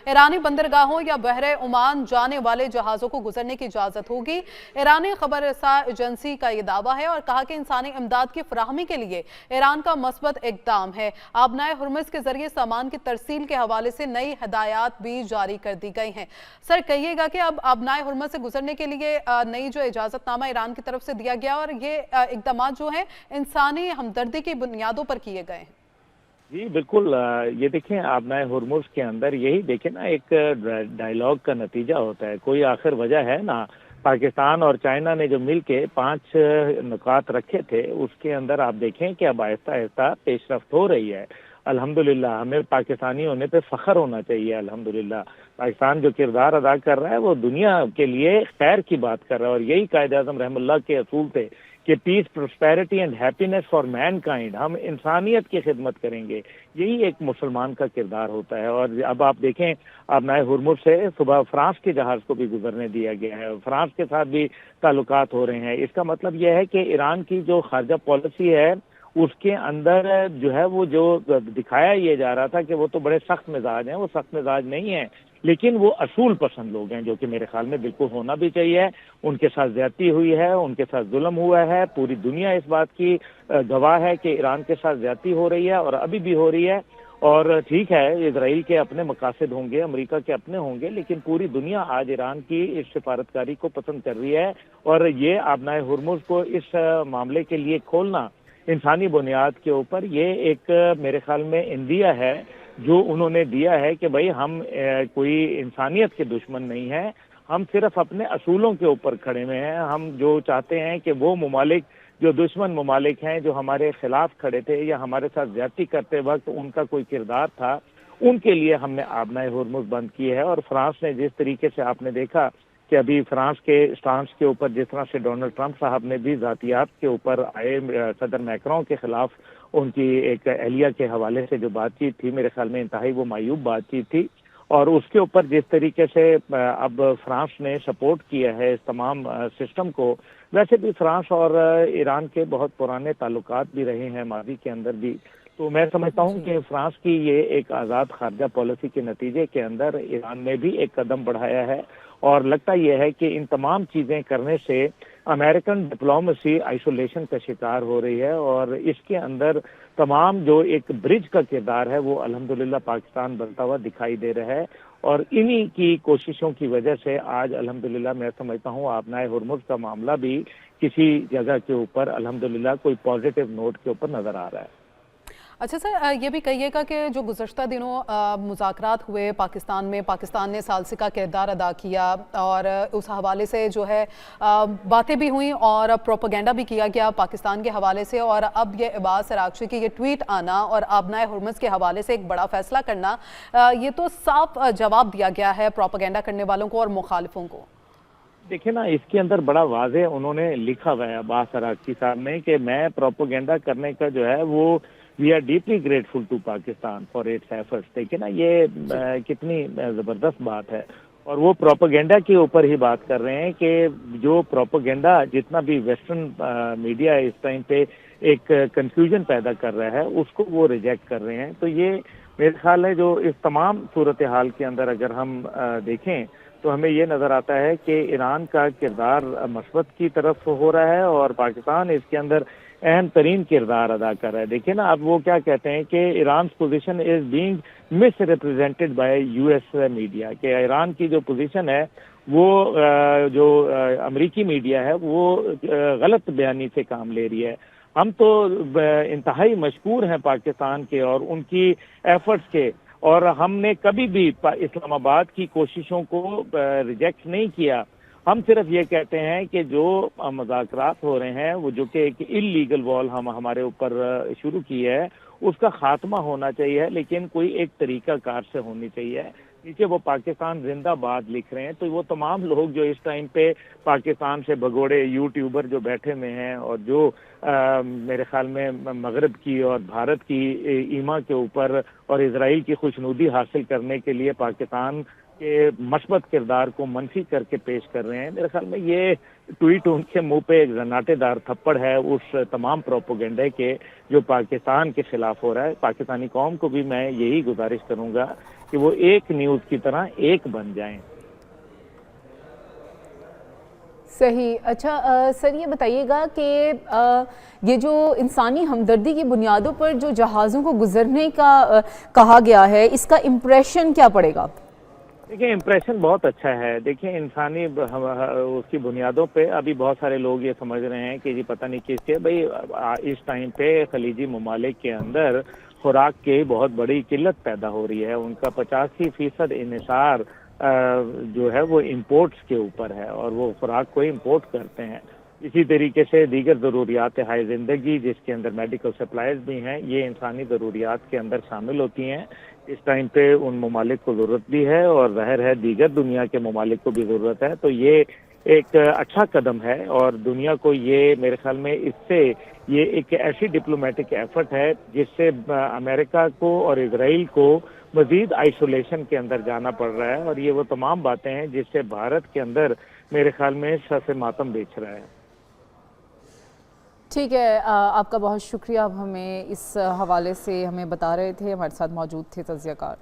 ईरानी बंदरगाहों या बहरे ओमान जाने वाले जहाज़ों को गुजरने की इजाज़त होगी। ईरानी खबरसा एजेंसी का ये दावा है और कहा कि इंसानी इमदाद की फराहमी के लिए ईरान का मस्बत इक़दाम है। आबनाए हुर्मुज़ के जरिए सामान की तरसील के हवाले से नई हिदायत भी जारी कर दी गई हैं। सर, कहिएगा कि अब आबनाए हुर्मुज़ से गुजरने के लिए नई जो इजाज़तनामा ईरान की तरफ से दिया गया और ये इक़दाम जो है इंसानी हमदर्दी की बुनियादों पर किए गए हैं। जी बिल्कुल, ये देखें आबनाए हुर्मुज़ के अंदर यही देखें ना, एक डायलॉग का नतीजा होता है, कोई आखिर वजह है ना। पाकिस्तान और चाइना ने जो मिलके 5 नुकात रखे थे, उसके अंदर आप देखें कि अब आहिस्ता आहिस्ता पेशरफ्त हो रही है। अल्हम्दुलिल्लाह, हमें पाकिस्तानी होने पे फख्र होना चाहिए। अल्हम्दुलिल्लाह, पाकिस्तान जो किरदार अदा कर रहा है वो दुनिया के लिए खैर की बात कर रहा है, और यही कायद आज़म रहमुल्लाह के असूल थे कि peace, prosperity and happiness for mankind, हम इंसानियत की खिदमत करेंगे। यही एक मुसलमान का किरदार होता है। और अब आप देखें, आबनाए हुर्मुज़ से सुबह फ्रांस के जहाज़ को भी गुजरने दिया गया है, फ्रांस के साथ भी ताल्लुकात हो रहे हैं। इसका मतलब यह है कि ईरान की जो खारजा पॉलिसी है उसके अंदर जो है वो जो दिखाया ये जा रहा था कि वो तो बड़े सख्त मिजाज हैं, वो सख्त मिजाज नहीं है, लेकिन वो असूल पसंद लोग हैं, जो कि मेरे ख्याल में बिल्कुल होना भी चाहिए। उनके साथ ज्यादती हुई है, उनके साथ जुल्म हुआ है, पूरी दुनिया इस बात की गवाह है कि ईरान के साथ ज्यादती हो रही है और अभी भी हो रही है। और ठीक है, इजराइल के अपने मकासद होंगे, अमेरिका के अपने होंगे, लेकिन पूरी दुनिया आज ईरान की इस सिफारतकारी को पसंद कर रही है। और ये आबनाए हुर्मुज़ को इस मामले के लिए खोलना इंसानी बुनियाद के ऊपर, ये एक मेरे ख्याल में इंदिया है जो उन्होंने दिया है कि भाई हम कोई इंसानियत के दुश्मन नहीं है, हम सिर्फ अपने असूलों के ऊपर खड़े हुए हैं। हम जो चाहते हैं कि वो ममालिक जो दुश्मन ममालिक हैं, जो हमारे खिलाफ खड़े थे या हमारे साथ ज्यादती करते वक्त उनका कोई किरदार था, उनके लिए हमने आबनाए हुर्मुज़ बंद की है। और फ्रांस ने जिस तरीके से आपने देखा कि अभी फ्रांस के स्टांस के ऊपर जिस तरह से डोनाल्ड ट्रंप साहब ने भी जातियात के ऊपर आए सदर मैक्रों के खिलाफ उनकी एक एहलिया के हवाले से जो बातचीत थी, मेरे ख्याल में इंतहाई वो मायूब बातचीत थी। और उसके ऊपर जिस तरीके से अब फ्रांस ने सपोर्ट किया है इस तमाम सिस्टम को, वैसे भी फ्रांस और ईरान के बहुत पुराने ताल्लुकात भी रहे हैं माजी के अंदर भी। तो मैं समझता हूँ कि फ्रांस की ये एक आज़ाद खारजा पॉलिसी के नतीजे के अंदर ईरान ने भी एक कदम बढ़ाया है। और लगता यह है कि इन तमाम चीज़ें करने से अमेरिकन डिप्लोमेसी आइसोलेशन का शिकार हो रही है, और इसके अंदर तमाम जो एक ब्रिज का किरदार है वो अल्हम्दुलिल्लाह पाकिस्तान बनता हुआ दिखाई दे रहा है। और इन्हीं की कोशिशों की वजह से आज अल्हम्दुलिल्लाह मैं समझता हूँ आबनाए हुर्मुज़ का मामला भी किसी जगह के ऊपर अल्हम्दुलिल्लाह कोई पॉजिटिव नोट के ऊपर नजर आ रहा है। अच्छा सर, ये भी कहिएगा कि जो गुज़श्ता दिनों मुज़ाकरात हुए पाकिस्तान में, पाकिस्तान ने सालसी का किरदार अदा किया और उस हवाले से जो है बातें भी हुई और प्रोपेगेंडा भी किया गया पाकिस्तान के हवाले से। और अब ये अब्बास अराग़ची की ये ट्वीट आना और आबनाए हुर्मुज़ के हवाले से एक बड़ा फैसला करना, ये तो साफ जवाब दिया गया है प्रोपेगेंडा करने वालों को और मुखालिफों को। देखिए ना, इसके अंदर बड़ा वाज़ेह उन्होंने लिखा हुआ है अब्बास अराग़ची साहब ने कि मैं प्रोपेगेंडा करने का जो है वो we are deeply grateful to Pakistan for its efforts. देखिए ना, ये कितनी ज़बरदस्त बात है। और वो प्रोपेगेंडा के ऊपर ही बात कर रहे हैं कि जो प्रोपेगेंडा जितना भी वेस्टर्न मीडिया इस टाइम पे एक कंफ्यूजन पैदा कर रहा है उसको वो रिजेक्ट कर रहे हैं। तो ये मेरे ख्याल है जो इस तमाम सूरत हाल के अंदर अगर हम देखें तो हमें ये नज़र आता है कि ईरान का किरदार मस्बत की तरफ हो रहा है और पाकिस्तान इसके अंदर अहम तरीन किरदार अदा कर रहा है। देखिए ना, अब वो क्या कहते हैं कि Iran position is being miss represented by US media, कि ईरान की जो पोजीशन है वो जो अमेरिकी मीडिया है वो गलत बयानी से काम ले रही है। हम तो इंतहाई मशकूर हैं पाकिस्तान के और उनकी एफर्ट्स के, और हमने कभी भी इस्लामाबाद की कोशिशों को रिजेक्ट नहीं किया। हम सिर्फ ये कहते हैं कि जो मुज़ाकरात हो रहे हैं वो जो कि एक इल्लीगल वॉल हम हमारे ऊपर शुरू की है उसका खात्मा होना चाहिए, लेकिन कोई एक तरीका कार से होनी चाहिए। नीचे वो पाकिस्तान जिंदाबाद लिख रहे हैं, तो वो तमाम लोग जो इस टाइम पे पाकिस्तान से भगोड़े यूट्यूबर जो बैठे हुए हैं और जो मेरे ख्याल में मगरब की और भारत की ईमा के ऊपर और इजराइल की खुशनुदी हासिल करने के लिए पाकिस्तान के मस्बत किरदार को मनफी करके पेश कर रहे हैं। मेरे ख्याल में ये ट्वीट उनके मुंह पे एक जन्नाटेदार थप्पड़ है उस तमाम प्रोपोगेंडे के जो पाकिस्तान के खिलाफ हो रहा है। पाकिस्तानी कौम को भी मैं यही गुजारिश करूंगा कि वो एक न्यूज़ की तरह एक बन जाएं। सही। अच्छा सर, ये बताइएगा कि ये जो इंसानी हमदर्दी की बुनियादों पर जो जहाज़ों को गुजरने का कहा गया है, इसका इम्प्रेशन क्या पड़ेगा? देखिए, इम्प्रेशन बहुत अच्छा है। देखिए, इंसानी उसकी बुनियादों पे अभी बहुत सारे लोग ये समझ रहे हैं कि जी पता नहीं किसके भाई इस टाइम पे खलीजी ममालिक के अंदर खुराक की बहुत बड़ी किल्लत पैदा हो रही है। उनका 85% इन्हिसार जो है वो इंपोर्ट्स के ऊपर है और वो खुराक को इंपोर्ट करते हैं। इसी तरीके से दीगर ज़रूरियात हाय ज़िंदगी जिसके अंदर मेडिकल सप्लाईज भी हैं, ये इंसानी ज़रूरियात के अंदर शामिल होती हैं। इस टाइम पे उन ममालिक को ज़रूरत भी है और ज़ाहिर है दीगर दुनिया के ममालिक को भी ज़रूरत है। तो ये एक अच्छा कदम है और दुनिया को ये मेरे ख्याल में इससे ये एक ऐसी डिप्लोमेटिक एफर्ट है जिससे अमेरिका को और इजराइल को मजीद आइसोलेशन के अंदर जाना पड़ रहा है और ये वो तमाम बातें हैं जिससे भारत के अंदर मेरे ख्याल में सर मातम बेच रहा है। ठीक है, आपका बहुत शुक्रिया। आप हमें इस हवाले से हमें बता रहे थे, हमारे साथ मौजूद थे तज्ज़ियाकार।